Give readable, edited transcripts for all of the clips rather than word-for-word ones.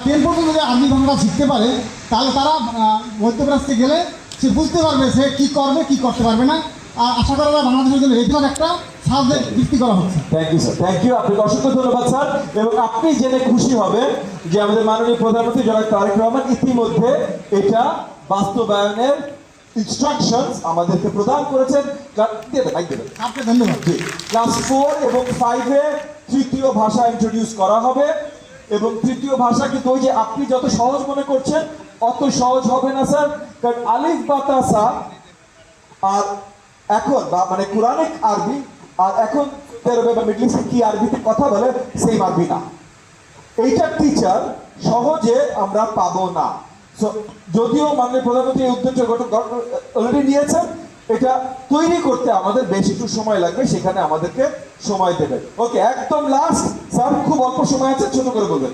10 পর্যন্ত যদি আরবি ভাষাটা শিখতে পারে তাহলে তারা মধ্যপ্রাচ্যে গেলে সে বুঝতে পারবে সে কী করবে কী করতে পারবে না। আর আশা করা যায় বাংলাদেশের জন্য রেগুলার একটা সাবজেক্ট বৃত্তি করা হচ্ছে। Thank you sir, thank you, আপনাকে অসংখ্য ধন্যবাদ স্যার। এবং আপনি জেনে খুশি হবেন যে আমাদের মাননীয় প্রধানমন্ত্রী জনাব তারেক রহমান ইতিমধ্যে এটা বাস্তবায়নের ইনস্ট্রাকশনস আমাদেরকে প্রদান করেছেন। আপনাকে ধন্যবাদ। ক্লাস 4 এবং 5-এ তৃতীয় ভাষা ইন্ট্রোডিউস করা হবে এবং তৃতীয় ভাষা কিন্তু ওই যে আপনি যত সহজ মনে করছেন অত সহজ হবে না স্যার, কারণ আলিফ বাতাসা আর এখন মানে কোরআনিক আরবি আর এখন বা মিডল ইস্টে কি আরবিতে কথা বলে সেম আরবি না। এইটার টিচার সহজে আমরা পাবো না। সো যদিও মাননীয় প্রধানমন্ত্রী এই উদ্যোগ অলরেডি নিয়েছেন, এটা তৈরি করতে আমাদের বেশ একটু সময় লাগবে, সেখানে আমাদেরকে সময় দেবেন। ওকে, একদম লাস্ট স্যার, খুব অল্প সময় আছে, ছোট করে বলবেন।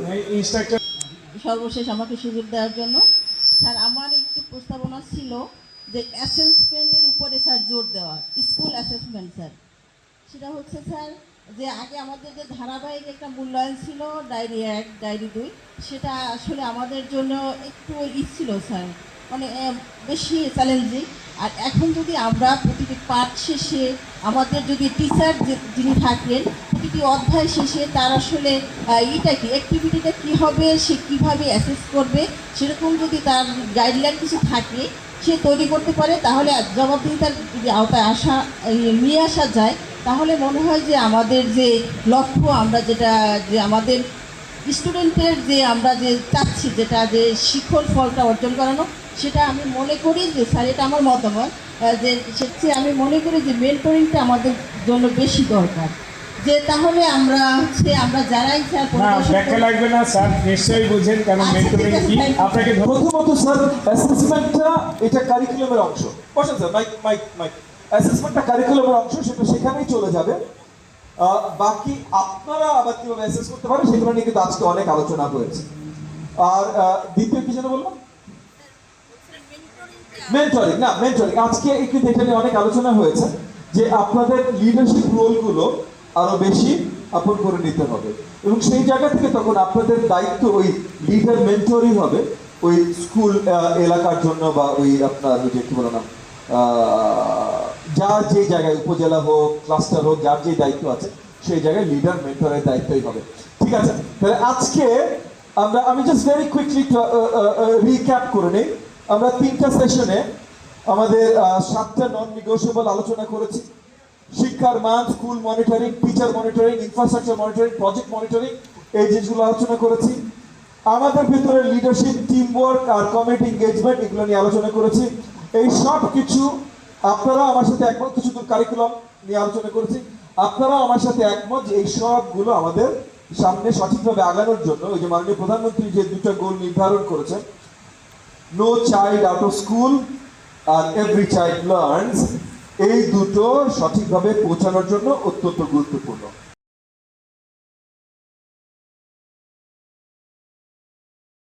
সর্বশেষ আমাকে সুযোগ দেওয়ার জন্য স্যার, আমার একটু প্রস্তাবনা ছিল যে অ্যাসেসমেন্টের উপরে স্যার জোর দেওয়া, স্কুল অ্যাসেসমেন্ট স্যার। সেটা হচ্ছে স্যার যে আগে আমাদের যে ধারাবাহিক একটা মূল্যায়ন ছিল ডায়েরি 1 ডায়েরি 2, সেটা আসলে আমাদের জন্য একটু ছিল স্যার, মানে বেশি চ্যালেঞ্জিং। আর এখন যদি আমরা প্রতিটি পাঠ শেষে আমাদের যদি টিচার যিনি থাকেন প্রতিটি অধ্যায় শেষে তার আসলে এইটা কি অ্যাক্টিভিটিটা কী হবে, সে কীভাবে অ্যাসেস করবে, সেরকম যদি তার গাইডলাইন কিছু থাকে সে তৈরি করতে পারে, তাহলে জবাবদিহিতার যদি আওতায় নিয়ে আসা যায়, তাহলে মনে হয় যে আমাদের যে লক্ষ্য, আমরা যেটা যে আমাদের স্টুডেন্টের যে আমরা যে চাচ্ছি যেটা যে শিক্ষণ ফলটা অর্জন করানো, সেটা আমি মনে করি যে স্যার, এটা আমার মতামত যে সেক্ষেত্রে আমি মনে করি যে মেন্টরিংটা আমাদের জন্য বেশি দরকার। যে তাহলে আমরা যারাই স্যার ব্যাখ্যা লাগবে না স্যার, নিশ্চয়ই বুঝেন কেন মেন্টরিং কি। আপনাকে প্রথমত স্যার, অ্যাসেসমেন্টটা এটা কারিকুলামের অংশ। বসেন স্যার, মাইক। অ্যাসেসমেন্টটা কারিকুলামের অংশ, সেটা সেখানেই চলে যাবে। বাকি আপনারা আবার কিভাবে অ্যাসেস করতে পারেন সেগুলো নিয়ে কিন্তু আজকে অনেক আলোচনা হয়েছে। আর দ্বিতীয় কি যেন বললাম, মেন্টরিং। না, মেন্টরিং আজকে কিন্তু এটা নিয়ে অনেক আলোচনা হয়েছে যে আপনাদের লিডারশিপ রোলগুলো আরো বেশি আপন করে নিতে হবে এবং সেই জায়গা থেকে তখন আপনাদের দায়িত্ব ওই লিডার মেন্টরই হবে ওই স্কুল এলাকার জন্য বা ওই আপনার ওই যে কি বলো না, যার যে জায়গায় উপজেলা হোক ক্লাস্টার হোক যার যে দায়িত্ব আছে সেই জায়গায় লিডার মেন্টরের দায়িত্বই হবে। ঠিক আছে, তাহলে আজকে আমি জাস্ট ভেরি কুইকলি রিক্যাপ করে নিই। আমরা 3টা সেশনে আমাদের 7টা নন নেগোশিয়েবল আলোচনা করেছি। শিক্ষার মান, school monitoring, teacher monitoring, infrastructure monitoring, project monitoring, এই জিনিসগুলো আলোচনা করেছি। আমাদের ভিতরে লিডারশিপ, টিম ওয়ার্ক আর কমিউনিটি এঙ্গেজমেন্ট, এগুলো নিয়ে আলোচনা করেছি। এই সব কিছু আপনারা আমার সাথে একমত, কিছু কারিকুলাম নিয়ে আলোচনা করেছি, আপনারাও আমার সাথে একমত যে এই সবগুলো আমাদের সামনে সঠিকভাবে আগানোর জন্য ওই যে মাননীয় প্রধানমন্ত্রী যে 2টা গোল নির্ধারণ করেছেন, no child out of school আর এভরি চাইল্ড লার্নস, এই দুটো সঠিকভাবে পৌঁছানোর জন্য অত্যন্ত গুরুত্বপূর্ণ।